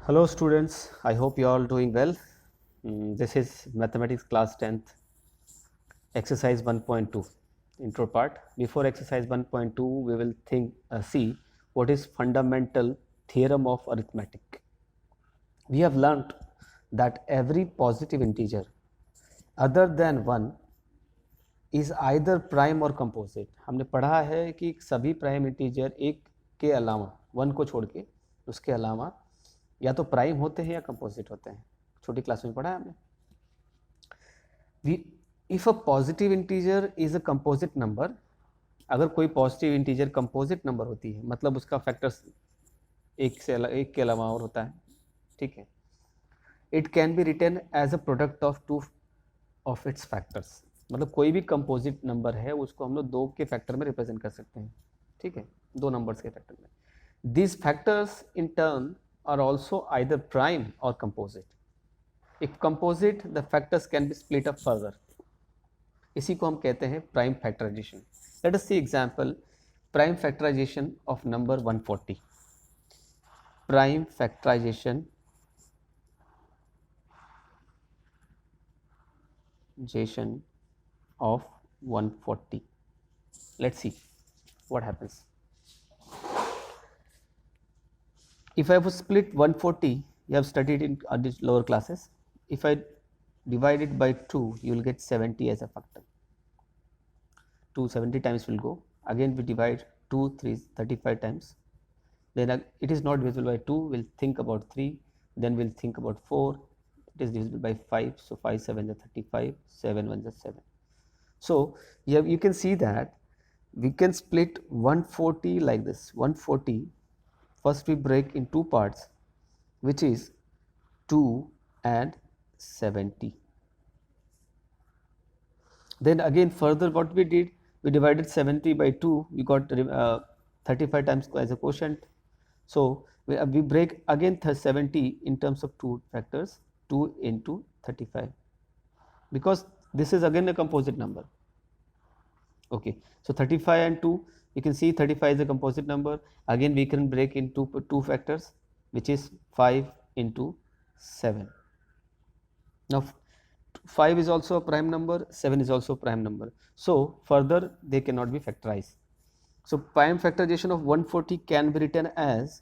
Hello students, I hope you are all doing well. This is mathematics class 10th exercise 1.2 intro part. Before exercise 1.2 we will see what is fundamental theorem of arithmetic. We have learnt that every positive integer other than 1 is either prime or composite. हमने पढ़ा है कि सभी prime integer एक के अलावा 1 को छोड़ के उसके अलावा या तो प्राइम होते हैं या कंपोजिट होते हैं. छोटी क्लास में पढ़ा है हमने. If a positive integer is a composite number, अगर कोई पॉजिटिव इंटीजर कंपोजिट नंबर होती है मतलब उसका फैक्टर्स एक के अलावा और होता है, ठीक है. It can be written as a product of two of its factors. मतलब कोई भी कंपोजिट नंबर है उसको हम लोग दो के फैक्टर में रिप्रेजेंट कर सकते हैं, ठीक है, दो नंबर्स के फैक्टर में. These factors in turn are also either prime or composite. If composite, the factors can be split up further. इसी को हम कहते हैं prime factorization. Let us see example prime factorization of number 140. Prime factorization of 140. Let's see what happens. If I have split 140, you have studied in lower classes. If I divide it by 2, you will get 70 as a factor. 270 times will go. Again we divide 2, 3, 35 times. Then it is not divisible by 2, we'll think about 3. Then we'll think about 4. It is divisible by 5. So 5 7 is 35, 7 1 is 7. So you can see that we can split 140 like this. 140, first we break in two parts, which is 2 and 70. Then again further what we did, we divided 70 by 2, we got 35 times as a quotient. So we break again 70 in terms of two factors, 2 into 35, because this is again a composite number. Okay, so 35 and 2, you can see 35 is a composite number. Again we can break into two factors, which is 5 into 7. Now 5 is also a prime number, 7 is also a prime number. So further they cannot be factorized. So prime factorization of 140 can be written as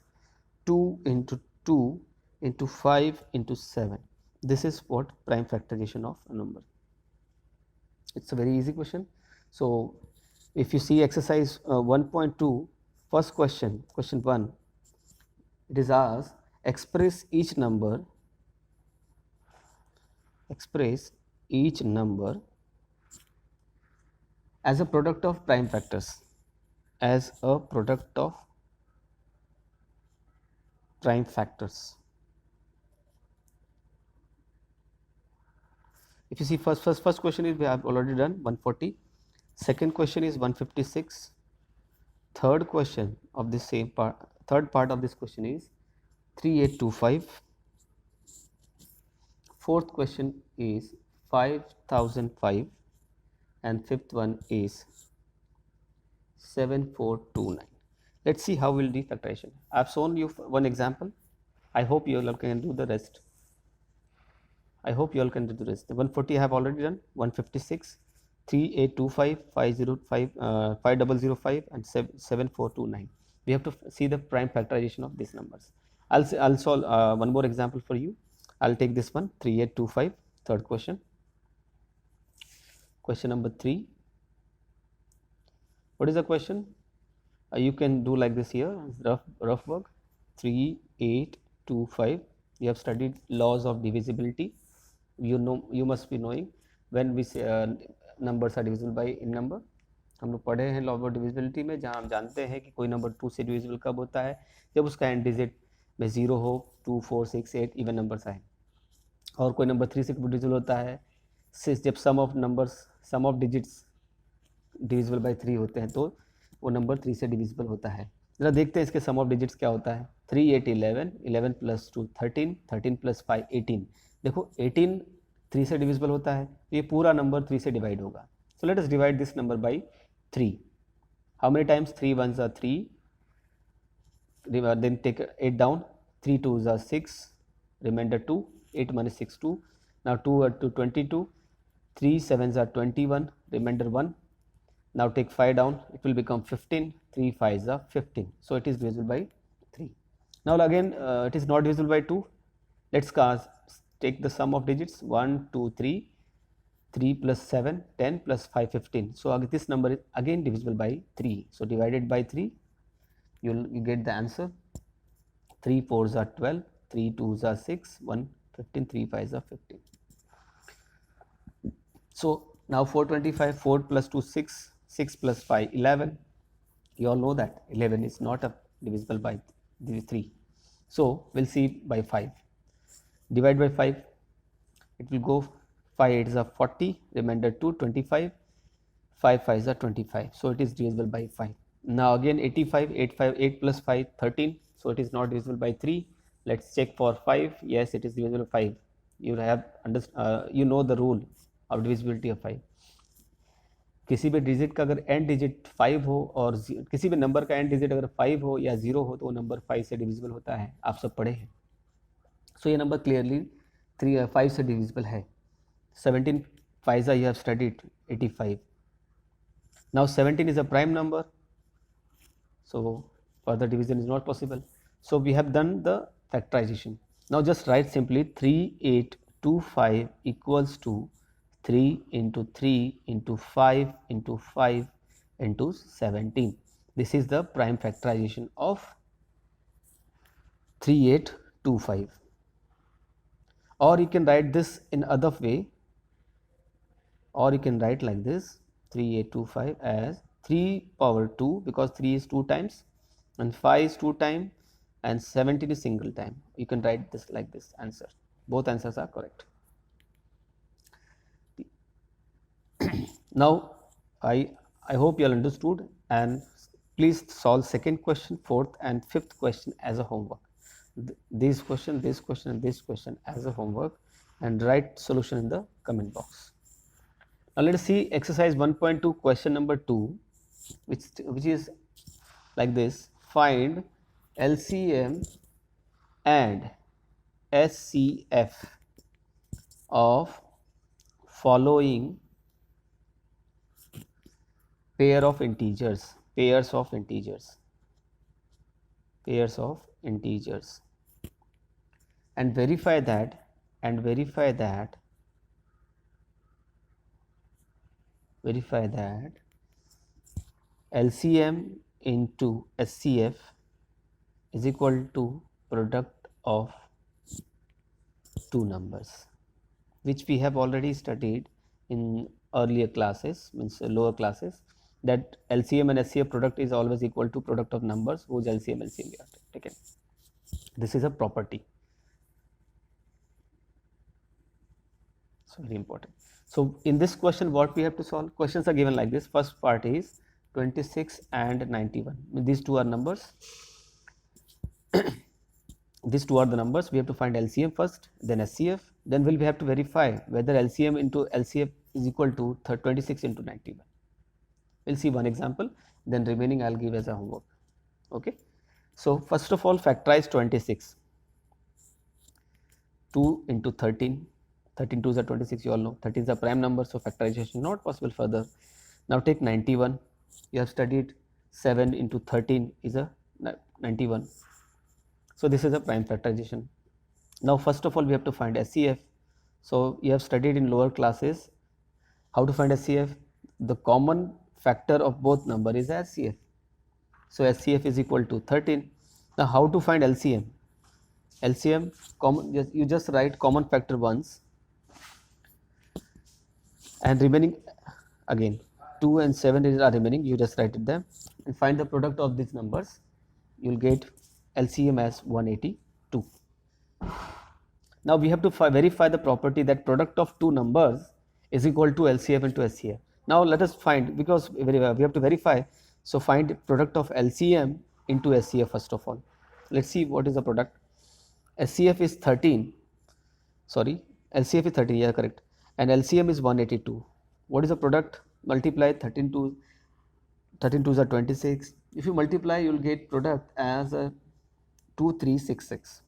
2 into 2 into 5 into 7. This is what prime factorization of a number. It's a very easy question. So if you see exercise 1.2, first question 1, it is asked express each number as a product of prime factors, as a product of prime factors. If you see first question is we have already done 140, second question is 156, third question of this same part, third part of this question is 3825, fourth question is 5005, and fifth one is 7429. Let's see how we'll do factorization. I have shown you one example. I hope you all can do the rest. 140 I have already done. 156, 3825, 505, 5005, and 7429. We have to see the prime factorization of these numbers. I'll solve one more example for you. I'll take this one, 3825, third question. Question number 3. What is the question? You can do like this here, rough work. 3825. You have studied laws of divisibility. You must be knowing when we say numbers are divisible by in number. हम लोग पढ़े हैं law of divisibility में, जहाँ हम जानते हैं कि कोई नंबर 2 से डिविजिबल कब होता है, जब उसका एंड डिजिट में 0 हो, 2 4 6 8 इवन नंबर्स आए. और कोई नंबर 3 से डिविजिबल होता है जब सम ऑफ डिजिट्स डिविजिबल बाय 3 होते हैं, तो वो नंबर 3 से डिविजिबल होता है. जरा देखते हैं इसके सम ऑफ डिजिट्स क्या होता है. 3 8 11, 11 प्लस 2 13, 13 प्लस 5 18. देखो 18 3 से डिविजिबल होता है, तो ये पूरा नंबर 3 से डिवाइड होगा. So let us divide this number by 3. How many times? 3 1s are 3, then take 8 down, 3 2s are 6, remainder 2, 8 minus 6 2. Now 2 are to 22, 3 7s are 21, remainder 1. Now take 5 down, it will become 15, 3 5s are 15. So it is divisible by 3. Now again it is not divisible by 2. Let's take the sum of digits 1, 2, 3. 3 plus 7, 10 plus 5, 15. So this number is again divisible by 3. So divided by 3, you get the answer. 3 4s are 12, 3 2s are 6, 1 15, 3 5s are 15. So now 425, 4 plus 2 6, 6 plus 5 11. You all know that 11 is not divisible by 3. So we'll see by 5. Divide by 5, it will go 5 8s are 40, remainder 2 25, 5 5s are 25. So it is divisible by 5. Now again 85, 8 plus 5 13. So it is not divisible by 3. Let's check for 5. Yes, it is divisible by 5. You have you know the rule of divisibility of 5. किसी भी digit का अगर and digit 5 हो और किसी भी number का and digit अगर 5 हो या 0 हो तो वो नंबर 5 से डिविजिबल होता है, आप सब पढ़े हैं. सो ये नंबर क्लियरली 5 से डिविजिबल है. 17 5 you have studied 85. Now 17 is a prime number, so further division is not possible. So we have done the factorization. Now just write simply 3825 equals to 3 into 3 into 5 into 5 into 17. This is the prime factorization of 3825. Or you can write this in other way, or you can write like this 3825 as 3 power 2, because 3 is 2 times and 5 is 2 times and 17 is single time. You can write this like this answer. Both answers are correct. Now I hope you all understood, and please solve second question, fourth and fifth question as a homework. This question and this question as a homework, and write solution in the comment box. Now let us see exercise 1.2 question number 2, which is like this. Find LCM and SCF of following pairs of integers, and verify that LCM into SCF is equal to product of two numbers, which we have already studied in earlier classes, means lower classes, that LCM and SCF product is always equal to product of numbers whose LCM we have taken. This is a property. So very important. So in this question, what we have to solve? Questions are given like this. First part is 26 and 91. These two are numbers. These two are the numbers. We have to find LCM first, then SCF. Then we have to verify whether LCM into LCF is equal to 26 into 91. We'll see one example, then remaining I'll give as a homework. Okay. So first of all, factorize 26. 2 into 13. 13 2s are 26, you all know. 13 is a prime number, so factorization is not possible further. Now take 91. You have studied 7 into 13 is a 91. So this is a prime factorization. Now first of all, we have to find SCF. So you have studied in lower classes how to find SCF. The common factor of both number is SCF. So SCF is equal to 13. Now how to find LCM? LCM, you just write common factor once, and remaining again 2 and 7 are remaining, you just write it them and find the product of these numbers. You will get LCM as 182. Now we have to verify the property that product of two numbers is equal to LCM into SCF. Now let us find, because we have to verify, so find product of LCM into SCF first of all. Let's see what is the product. SCF is 13, sorry, LCF is 13, yeah, correct, and LCM is 182. What is the product? Multiply 13 2s are 26. If you multiply, you will get product as 2366.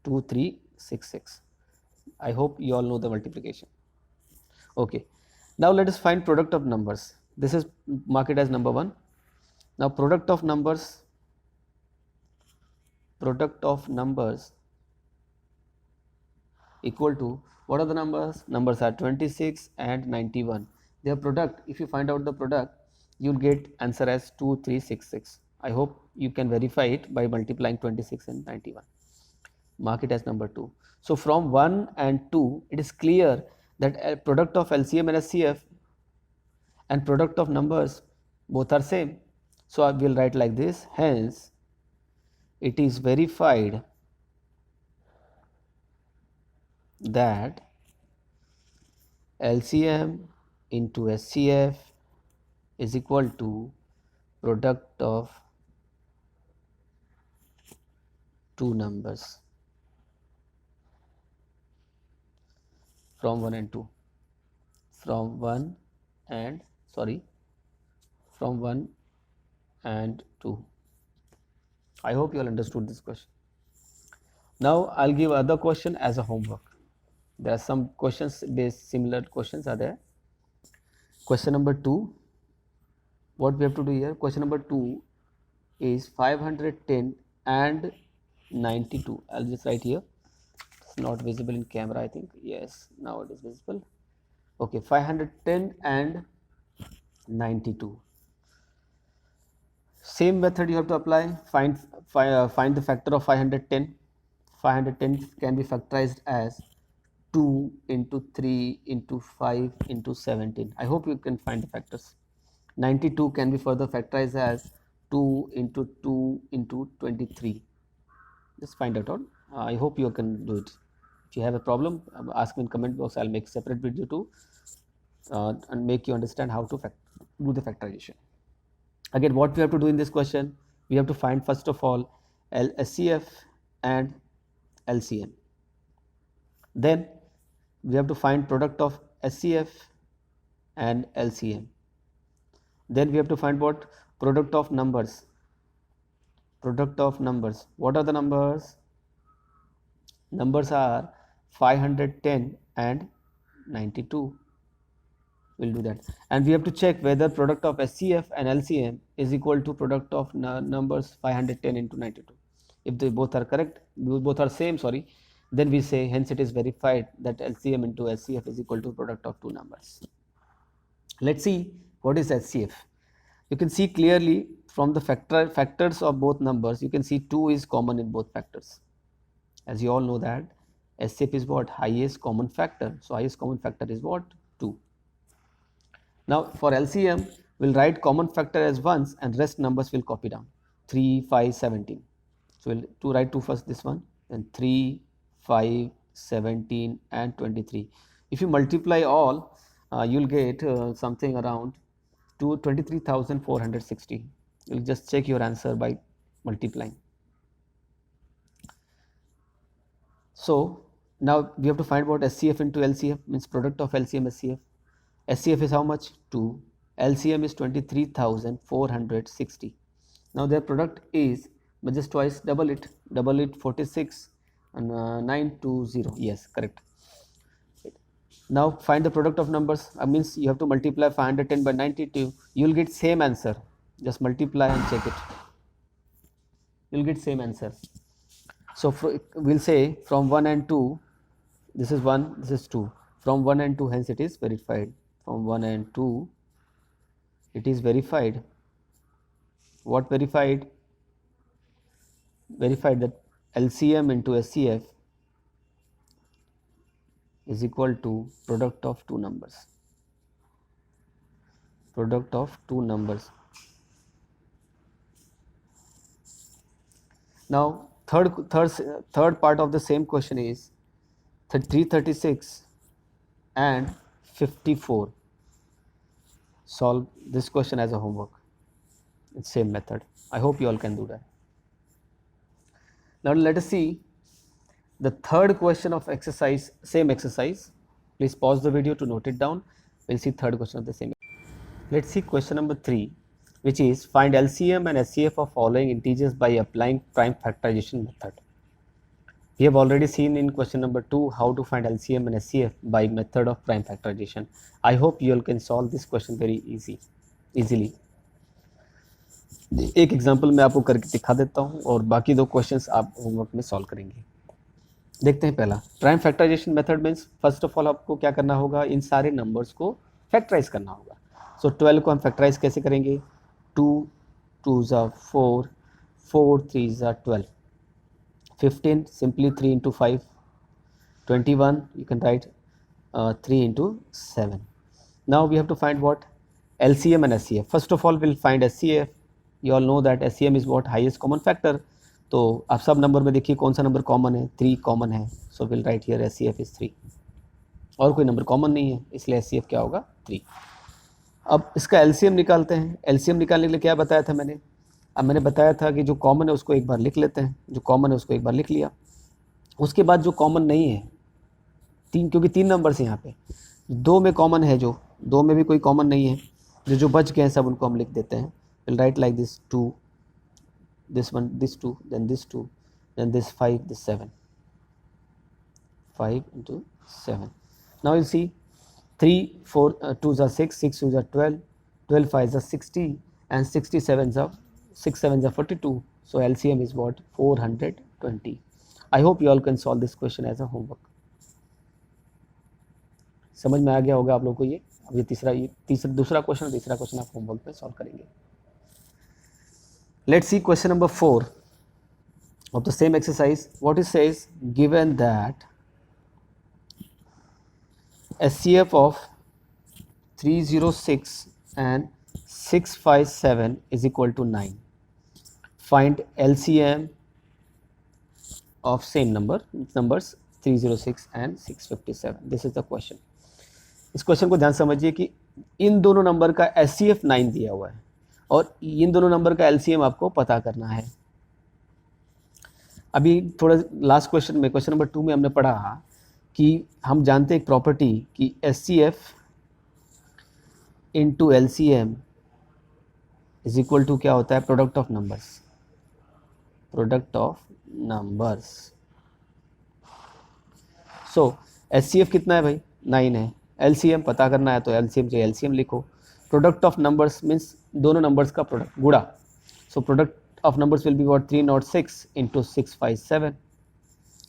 2366. I hope you all know the multiplication. Okay, now let us find product of numbers. This is mark it as number 1. Now product of numbers equal to, what are the numbers? Numbers are 26 and 91. Their product, if you find out the product, you will get answer as 2366. I hope you can verify it by multiplying 26 and 91. Mark it as number 2. So from 1 and 2, it is clear that product of LCM and SCF and product of numbers both are same. So I will write like this, hence it is verified that LCM into SCF is equal to product of two numbers from 1 and 2. From 1 and 2. I hope you all understood this question. Now I'll give other question as a homework. There are some questions based, similar questions are there. Question number 2, what we have to do here? Question number 2 is 510 and 92. I'll just write here. It's not visible in camera, I think. Yes, now it is visible. Okay, 510 and 92. Same method you have to apply. Find the factor of 510. 510 can be factorized as 2 into 3 into 5 into 17. I hope you can find the factors. 92 can be further factorized as 2 into 2 into 23. Just find out. I hope you can do it. If you have a problem, ask me in comment box. I'll make a separate video too and make you understand how to do the factorization. Again, what we have to do in this question, we have to find first of all SCF and LCM. Then we have to find product of SCF and LCM. Then we have to find what? Product of numbers. Product of numbers. What are the numbers? Numbers are 510 and 92. We'll do that. And we have to check whether product of SCF and LCM is equal to product of numbers 510 into 92. If they both are correct, both are same, then we say hence it is verified that LCM into SCF is equal to product of two numbers. Let's see what is SCF. You can see clearly from the factors of both numbers, you can see 2 is common in both factors. As you all know that SCF is what? Highest common factor. So highest common factor is what? 2. Now for LCM, we'll write common factor as ones and rest numbers will copy down. 3, 5, 17. So we'll write 2 first, this one, then 3, 5, 17 and 23. If you multiply all, you'll get something around 23,460. You'll just check your answer by multiplying. So now we have to find what SCF into LCF means product of LCM SCF. SCF is how much? 2. LCM is 23,460. Now their product is, but just twice double it 46 and 920. Yes, correct. Now find the product of numbers. Means you have to multiply 510 by 92. You will get same answer. Just multiply and check it. You will get same answer. So we'll say from 1 and 2, this is 1, this is 2. From 1 and 2, hence it is verified. From 1 and 2, it is verified. What verified? Verified that LCM into SCF is equal to product of two numbers. Product of two numbers. Now third part of the same question is 336 and 54. Solve this question as a homework. It's same method. I hope you all can do that. Now let us see the third question of exercise, same exercise. Please pause the video to note it down. We'll see third question of the same. Let's see question number 3, which is find LCM and SCF of following integers by applying prime factorization method. We have already seen in question number 2 how to find LCM and SCF by method of prime factorization. I hope you all can solve this question very easily. एक example मैं आपको करके दिखा देता हूँ और बाकी दो क्वेश्चंस आप होमवर्क में सॉल्व करेंगे। देखते हैं पहला prime factorisation method means first of all आपको क्या करना होगा, इन सारे नंबर्स को फैक्टराइज करना होगा। सो 12 को हम फैक्टराइज कैसे करेंगे, 2 2 4, 4 3 12, 15 simply 3 into 5, 21 you can write 3 into 7. Now we have to find what, LCM and SCF. First of all we'll find SCF. You all know that SCM is what, highest common factor. तो आप सब number में देखिए कौन सा number common है, 3 common है, so will write here SCF is 3। और कोई नंबर कॉमन नहीं है इसलिए SCF क्या होगा, 3। अब इसका LCM निकालते हैं। LCM निकालने के लिए क्या बताया था मैंने, अब मैंने बताया था कि जो कॉमन है उसको एक बार लिख लेते हैं, जो कॉमन है उसको एक बार लिख लिया, उसके बाद जो कॉमन नहीं है, 3, क्योंकि 3 नंबर्स हैं यहाँ पे, 2 में कॉमन है, जो 2 में भी कोई कॉमन नहीं है, जो बच गए हैं सब उनको हम लिख देते हैं। Will write like this 2, this one, this 2, then this 2, then this 5, this 7, 5 into 7. Now you see 3 4 2s are 6, 6 2s are 12, 12 5s are 60, and 67s are 6 7s are 42. So LCM is what, 420. I hope you all can solve this question as a homework. समझ में आ गया होगा आप लोगों को ये। अब ये दूसरा क्वेश्चन, तीसरा क्वेश्चन आप होमवर्क में सॉल्व करेंगे। Let's see question number 4 of the same exercise. What it says, given that SCF of 306 and 657 is equal to 9. Find LCM of same numbers 306 and 657. This is the question. इस question को ध्यान समझिए कि इन दोनों number का SCF 9 दिया हुआ है और इन दोनों नंबर का LCM आपको पता करना है। अभी थोड़ा लास्ट क्वेश्चन में, क्वेश्चन नंबर 2 में हमने पढ़ा कि हम जानते हैं एक प्रॉपर्टी कि SCF into LCM is equal to क्या होता है, product of numbers. Product of numbers. So SCF कितना है भाई, 9 है। LCM पता करना है तो LCM जो LCM लिखो। प्रोडक्ट ऑफ नंबर्स मीन्स दोनों नंबर्स का प्रोडक्ट, गुड़ा। So product of numbers will be what, 306 into 657.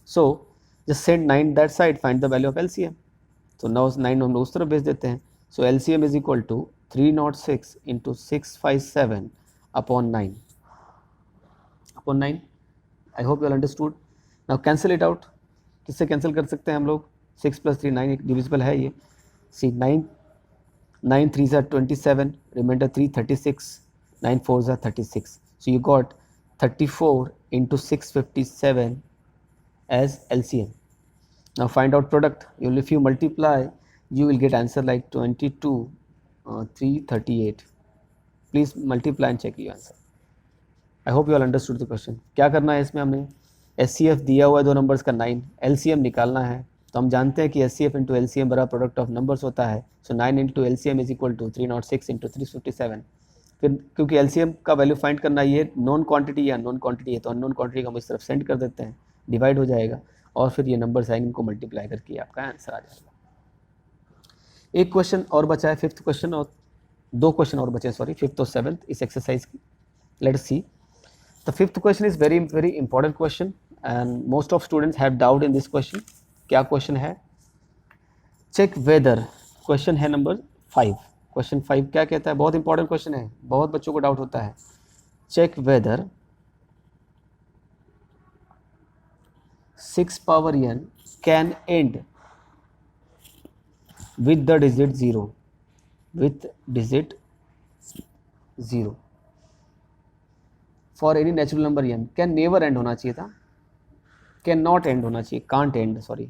So just send 9 that side, find the value of LCM। तो 9 हम लोग उस तरफ भेज देते हैं। So LCM is equal to 306 into 657 upon 9 upon 9। I hope you all understood. Now cancel it out. किससे cancel कर सकते हैं हम लोग, 6 + 3 9, डिविजिबल है ये। सी 9 3s are 27, remainder 3 36, 9 4s are 36. So you got 34 into 657 as LCM. Now find out product. If you multiply, you will get answer like 22 338. Please multiply and check your answer. I hope you all understood the question. क्या करना है इसमें, हमने SCF दिया हुआ है दो numbers का 9, LCM निकालना है। तो हम जानते हैं कि SCF इंटू LCM बड़ा प्रोडक्ट ऑफ नंबर्स होता है। So 9 into LCM is equal to 306 into 357। फिर क्योंकि LCM का वैल्यू फाइंड करना, ये नॉन क्वांटिटी या अननोन क्वांटिटी है, तो अननोन क्वांटिटी को हम इस तरफ सेंड कर देते हैं, डिवाइड हो जाएगा और फिर ये नंबर्स आएंगे, इनको मल्टीप्लाई करके आपका आंसर आ जाएगा। एक क्वेश्चन और बचा है, 5th क्वेश्चन, और 2 क्वेश्चन और बचे, सॉरी 5th और 7th इस एक्सरसाइज की। Let's see. The 5th question is very important question and most of students have doubt in this question. क्या क्वेश्चन है, चेक वेदर। क्वेश्चन है नंबर 5। क्वेश्चन 5 क्या कहता है, बहुत इंपॉर्टेंट क्वेश्चन है, बहुत बच्चों को डाउट होता है। Check whether 6 power n can end with the digit 0, with digit 0 for any natural number n। Can never end होना चाहिए था, कैन नॉट एंड होना चाहिए, can't end, sorry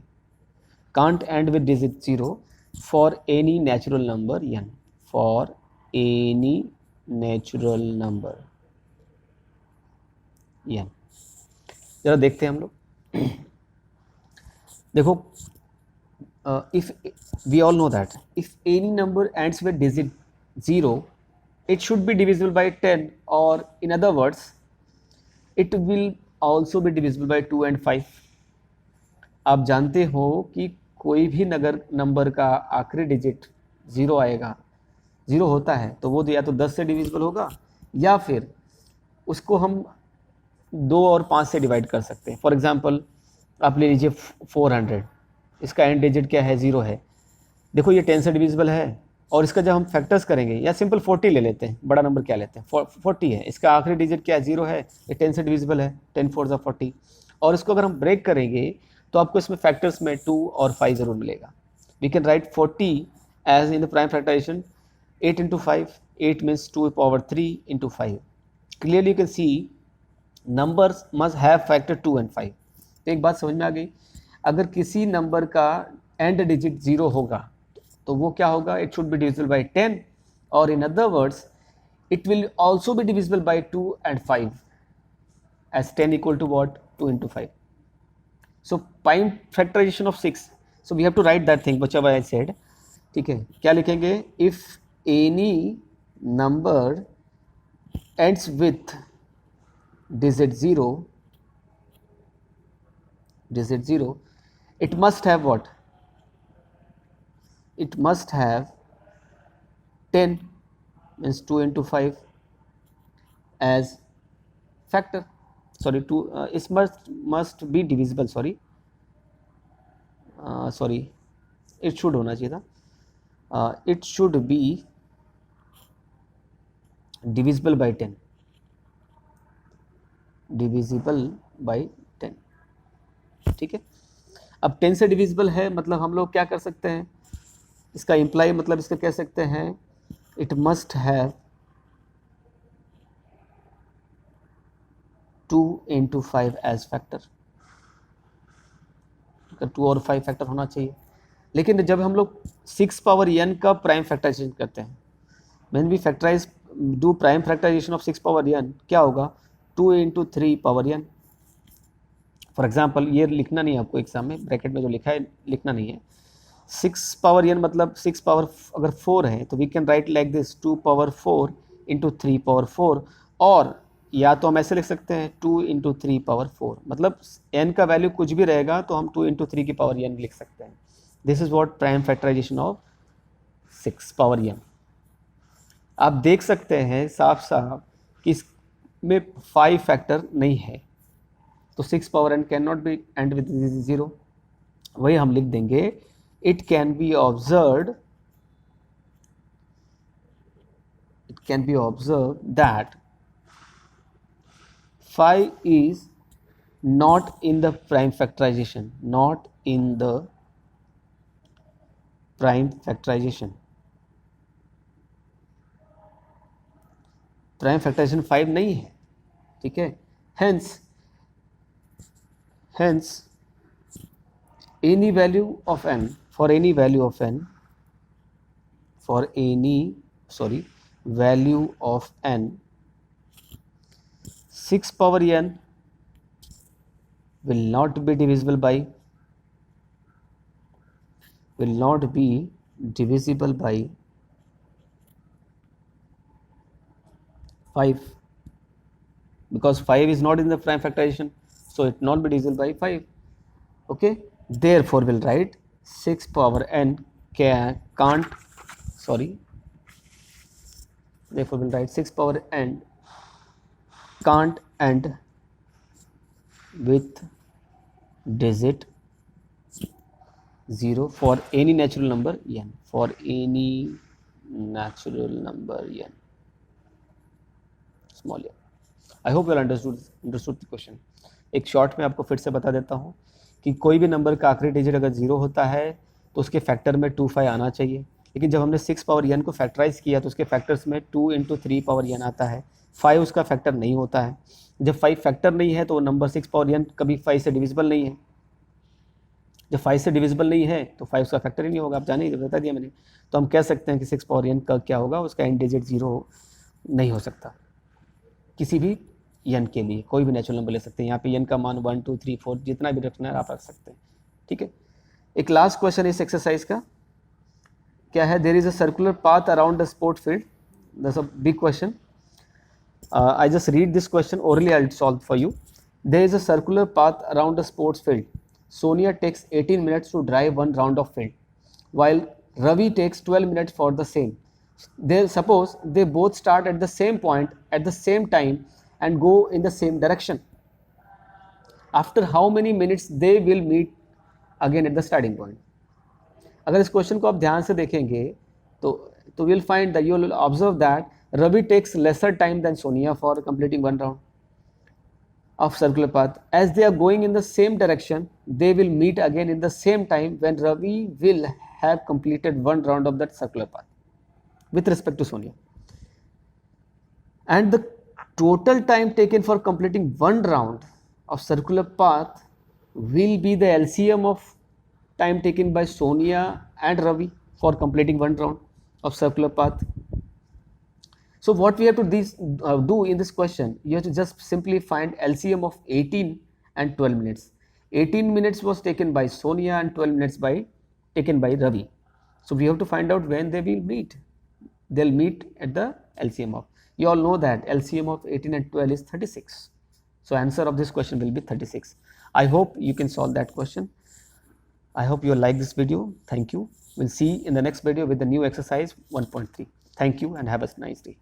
can't end with digit 0 for any natural number n, for any natural number n। जरा देखते हैं हम लोग। देखो, if we all know that if any number ends with digit 0 it should be divisible by 10, or in other words it will also be divisible by 2 and 5। आप जानते हो कि कोई भी नंबर का आखिरी डिजिट 0 आएगा, 0 होता है तो वो या तो 10 से डिविजिबल होगा या फिर उसको हम 2 और 5 से डिवाइड कर सकते हैं। फॉर एग्जांपल आप ले लीजिए 400, इसका एंड डिजिट क्या है, 0 है। देखो ये 10 से डिविजिबल है और इसका जब हम फैक्टर्स करेंगे, या सिंपल 40 ले लेते हैं, बड़ा नंबर क्या लेते हैं, 40 है, इसका आखिरी डिजिट क्या है, 0 है, ये 10 से डिविजिबल है, 10 4 40। और इसको अगर हम ब्रेक करेंगे तो आपको इसमें फैक्टर्स में 2 और 5 जरूर मिलेगा। We can write 40 as in the prime factorization 8 into 5, 8 means 2 power 3 into 5. Clearly you can see numbers must have factor 2 and 5. तो एक बात समझ में आ गई, अगर किसी नंबर का एंड डिजिट 0 होगा तो वो क्या होगा, it should be divisible by 10, और in other words it will also be divisible by 2 and 5 as 10 equal to what, 2 into 5. So prime factorization of 6, so we have to write that thing whichever I said. ठीक है, क्या लिखेंगे, if any number ends with digit 0, it must have what, it must have 10 means 2 into 5 as factor, sorry 2 it must be divisible, sorry it should होना चाहिए था, it should be divisible by 10, divisible by 10, ठीक है। अब 10 से divisible है मतलब हम लोग क्या कर सकते हैं, इसका इम्प्लाई मतलब इसका कह सकते हैं it must have 2 into 5 age factor, 2 और 5 फैक्टर होना चाहिए। लेकिन जब हम लोग 6 पावर n का प्राइम फैक्टराइजेशन करते हैं, when we factorize do prime factorization of 6 power n, क्या होगा, 2 into 3 power n। For example ये लिखना नहीं है आपको एग्जाम में, ब्रैकेट में जो लिखा है लिखना नहीं है। 6 पावर n मतलब 6 पावर अगर 4 है तो we can write like this 2 power 4 into 3 power 4, और या तो हम ऐसे लिख सकते हैं 2 इंटू 3 पावर 4, मतलब n का वैल्यू कुछ भी रहेगा तो हम 2 इंटू 3 की पावर n लिख सकते हैं। This is what prime factorization of 6 power n। आप देख सकते हैं साफ साफ कि इसमें 5 फैक्टर नहीं है, तो 6 power n can not be and with 0। वही हम लिख देंगे it can be observed that 5 is not in the prime factorization, not in the prime factorization, prime factorization 5 नहीं है, ठीक है। hence any value of n, for any value of n, value of n, 6 power n will not be divisible by 5, because 5 is not in the prime factorization, so it not be divisible by 5. Okay, therefore we'll write 6 power n therefore we'll write 6 power n can't end with digit 0 for any natural number n, small n. I hope you all understood the question. एक short में आपको फिर से बता देता हूँ कि कोई भी नंबर का आखिरी डिजिट अगर 0 होता है तो उसके फैक्टर में 2 5 आना चाहिए, लेकिन जब हमने 6 पावर n को फैक्टराइज किया तो उसके फैक्टर्स में 2 इंटू 3 पावर n आता है, 5 उसका फैक्टर नहीं होता है। जब 5 फैक्टर नहीं है तो वो नंबर 6 पावर n कभी 5 से डिविजिबल नहीं है, जब 5 से डिविजिबल नहीं है तो 5 उसका फैक्टर ही नहीं होगा, आप जाने ही बता दिया मैंने। तो हम कह सकते हैं कि 6 पावर n का क्या होगा, उसका एंड डिजिट 0 नहीं हो सकता किसी भी n के लिए, कोई भी नेचुरल नंबर ले सकते हैं। यहाँ पे n का मान 1 2 3 4 जितना भी रखना है आप रख सकते हैं, ठीक है। एक लास्ट क्वेश्चन इस एक्सरसाइज का क्या है, there is a circular path around the sport field, that's a big question. I just read this question orally, I'll solve for you. There is a circular path around a sports field Sonia takes 18 minutes to drive one round of field, while Ravi takes 12 minutes for the same. Suppose they both start at the same point at the same time and go in the same direction. After how many minutes they will meet again at the starting point? अगर इस question को आप ध्यान से देखेंगे तो will find that you will observe that Ravi takes lesser time than Sonia for completing one round of circular path. As they are going in the same direction, they will meet again in the same time when Ravi will have completed one round of that circular path with respect to Sonia. And the total time taken for completing one round of circular path will be the LCM of time taken by Sonia and Ravi for completing one round of circular path. So what we have to do in this question, you have to just simply find LCM of 18 and 12 minutes. 18 minutes was taken by Sonia and 12 minutes taken by Ravi. So we have to find out when they will meet. They'll meet at the LCM of. You all know that LCM of 18 and 12 is 36. So answer of this question will be 36. I hope you can solve that question. I hope you like this video. Thank you. We'll see in the next video with the new exercise 1.3. Thank you and have a nice day.